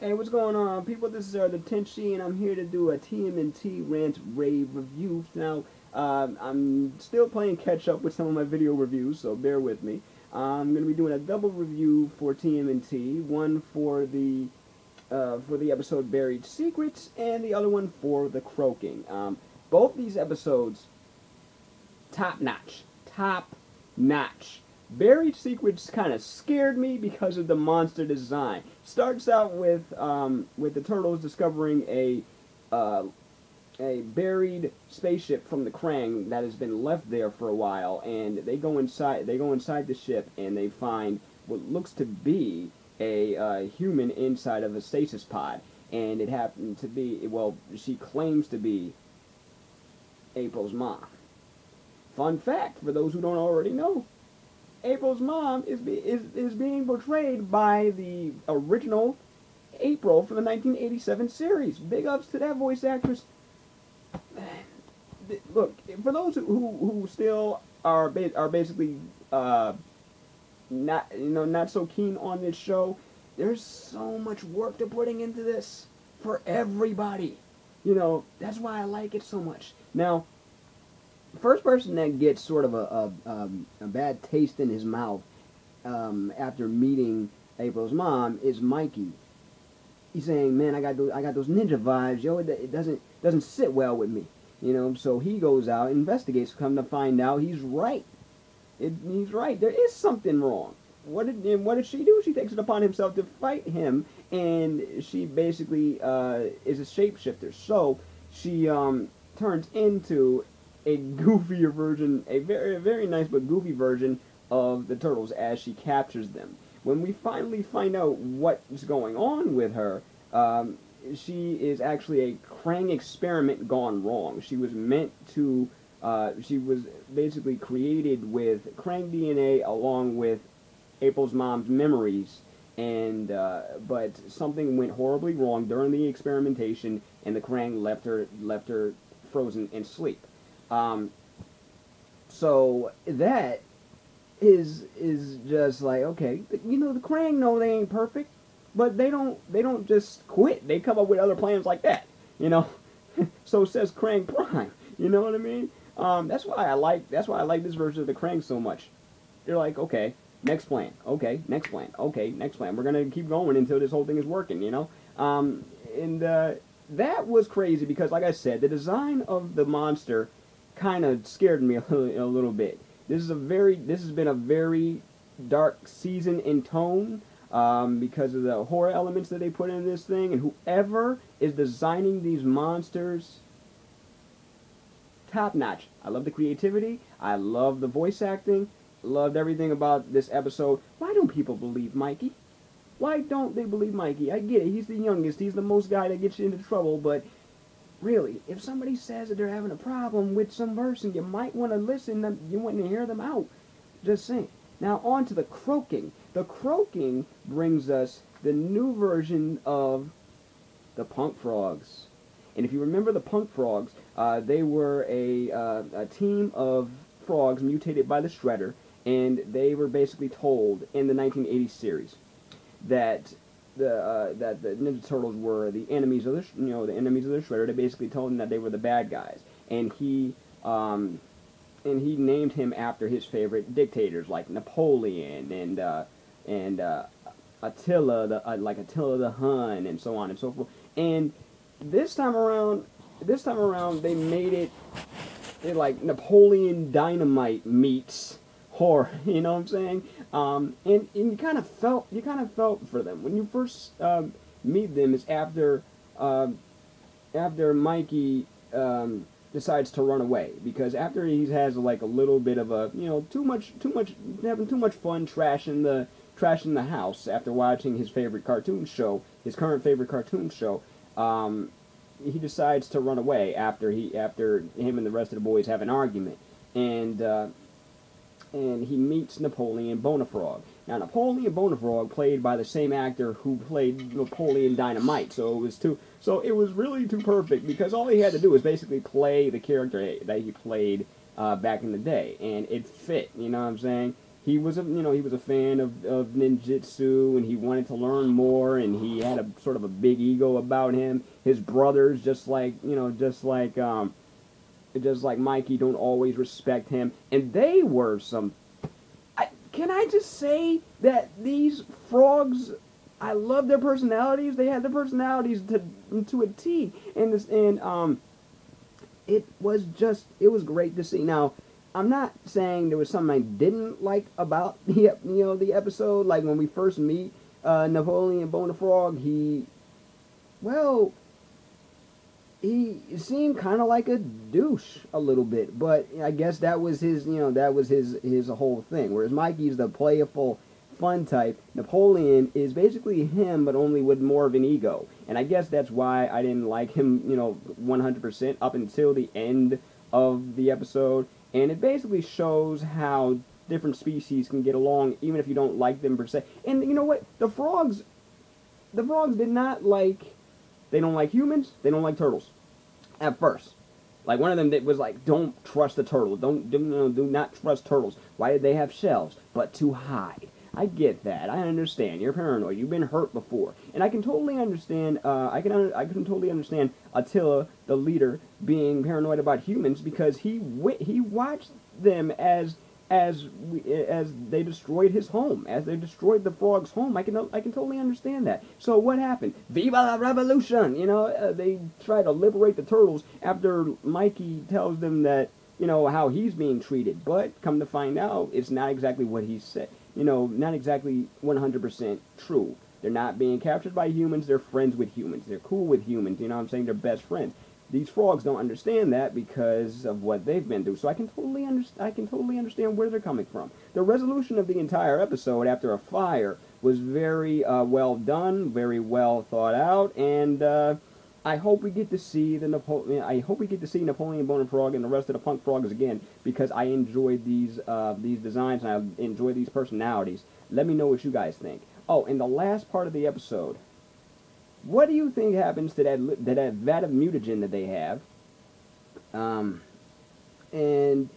Hey, what's going on, people? This is the Tenchi, and I'm here to do a TMNT Rant Rave review. Now, I'm still playing catch up with some of my video reviews, so bear with me. I'm going to be doing a double review for TMNT, one for the episode Buried Secrets, and the other one for the Croaking. Both these episodes, top notch, top notch. Buried Secrets kind of scared me because of the monster design. Starts out with the turtles discovering a buried spaceship from the Krang that has been left there for a while, and they go inside. They go inside the ship and they find what looks to be a human inside of a stasis pod, and it happened to be, well, she claims to be April's mom. Fun fact for those who don't already know. April's mom is being portrayed by the original April from the 1987 series. Big ups to that voice actress. Look, for those who still are basically not so keen on this show, there's so much work they're putting into this for everybody. That's why I like it so much. Now, first person that gets sort of a bad taste in his mouth after meeting April's mom is Mikey. He's saying, "Man, I got those ninja vibes, yo. It doesn't sit well with me, So he goes out, investigates. Come to find out, he's right. He's right. There is something wrong. What did she do? She takes it upon herself to fight him, and she basically is a shapeshifter. So she turns into a goofier version, a very nice but goofy version of the turtles as she captures them. When we finally find out what's going on with her, she is actually a Krang experiment gone wrong. She was meant to, she was basically created with Krang DNA along with April's mom's memories, and but something went horribly wrong during the experimentation, and the Krang left her frozen in sleep. So that is just like, okay, the Krang know they ain't perfect, but they don't just quit. They come up with other plans like that, So says Krang Prime. You know what I mean? That's why I like this version of the Krang so much. They're like, okay, next plan. Okay, next plan. Okay, next plan. We're gonna keep going until this whole thing is working. That was crazy because, like I said, the design of the monster kind of scared me a little bit. This has been a very dark season in tone because of the horror elements that they put in this thing, and whoever is designing these monsters, top notch. I love the creativity. I love the voice acting. Loved everything about this episode. Why don't people believe Mikey? Why don't they believe Mikey? I get it. He's the youngest. He's the most guy that gets you into trouble, but really, if somebody says that they're having a problem with some person, you might want to listen. You want to hear them out. Just saying. Now, on to the Croaking. The Croaking brings us the new version of the Punk Frogs. And if you remember the Punk Frogs, they were a team of frogs mutated by the Shredder, and they were basically told in the 1980s series that the Ninja Turtles were the enemies of the enemies of the Shredder. They basically told him that they were the bad guys, and he named him after his favorite dictators like Napoleon and Attila, like Attila the Hun, and so on and so forth. And this time around they made it like Napoleon Dynamite meets horror. You know what I'm saying? And you kind of felt for them when you first meet them. Is after Mikey decides to run away, because after he has like a little bit of a having too much fun trashing the house after watching his favorite cartoon show, his current favorite cartoon show. He decides to run away after him and the rest of the boys have an argument, and he meets Napoleon Bonafrog. Now, Napoleon Bonafrog played by the same actor who played Napoleon Dynamite, so it was really too perfect, because all he had to do was basically play the character that he played back in the day, and it fit. You know what I'm saying? he was he was a fan of ninjutsu, and he wanted to learn more, and he had a sort of a big ego about him. His brothers, just like Mikey, don't always respect him, and they were some. Can I just say that these frogs? I love their personalities. They had their personalities to a T, and it was great to see. Now, I'm not saying there was something I didn't like about the episode. Like when we first meet Napoleon Bonafrog, he seemed kind of like a douche a little bit, but I guess that was his whole thing. Whereas Mikey's the playful, fun type. Napoleon is basically him, but only with more of an ego. And I guess that's why I didn't like him, 100% up until the end of the episode. And it basically shows how different species can get along, even if you don't like them per se. And you know what? The frogs did not like. They don't like humans. They don't like turtles. At first, like one of them that was like, "Don't trust the turtle. Do not trust turtles. Why did they have shells? But to hide." I get that. I understand. You're paranoid. You've been hurt before, and I can totally understand. I can totally understand Attila, the leader, being paranoid about humans because he watched them as they destroyed his home, as they destroyed the frog's home. I can totally understand that. So what happened? Viva la revolution! They try to liberate the turtles after Mikey tells them that how he's being treated. But come to find out, it's not exactly what he said. Not exactly 100% true. They're not being captured by humans. They're friends with humans. They're cool with humans. You know what I'm saying? They're best friends. These frogs don't understand that because of what they've been through. So I can totally understand where they're coming from. The resolution of the entire episode after a fire was very well done, very well thought out, and I hope we get to see Napoleon Bonafrog and the rest of the punk frogs again because I enjoyed these designs and I enjoy these personalities. Let me know what you guys think. Oh, in the last part of the episode, what do you think happens to that vat of mutagen that they have? And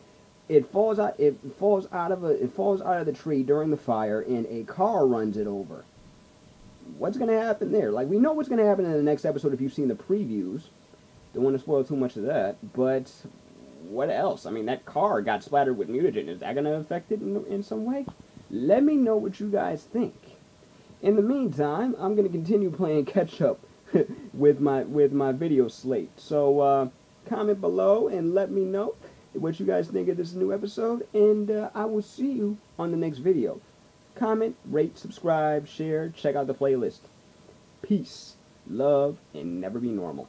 it falls out of the tree during the fire, and a car runs it over. What's going to happen there? Like, we know what's going to happen in the next episode if you've seen the previews. Don't want to spoil too much of that, but what else? I mean, that car got splattered with mutagen. Is that going to affect it in some way? Let me know what you guys think. In the meantime, I'm going to continue playing catch-up with my video slate. So, comment below and let me know what you guys think of this new episode, and I will see you on the next video. Comment, rate, subscribe, share, check out the playlist. Peace, love, and never be normal.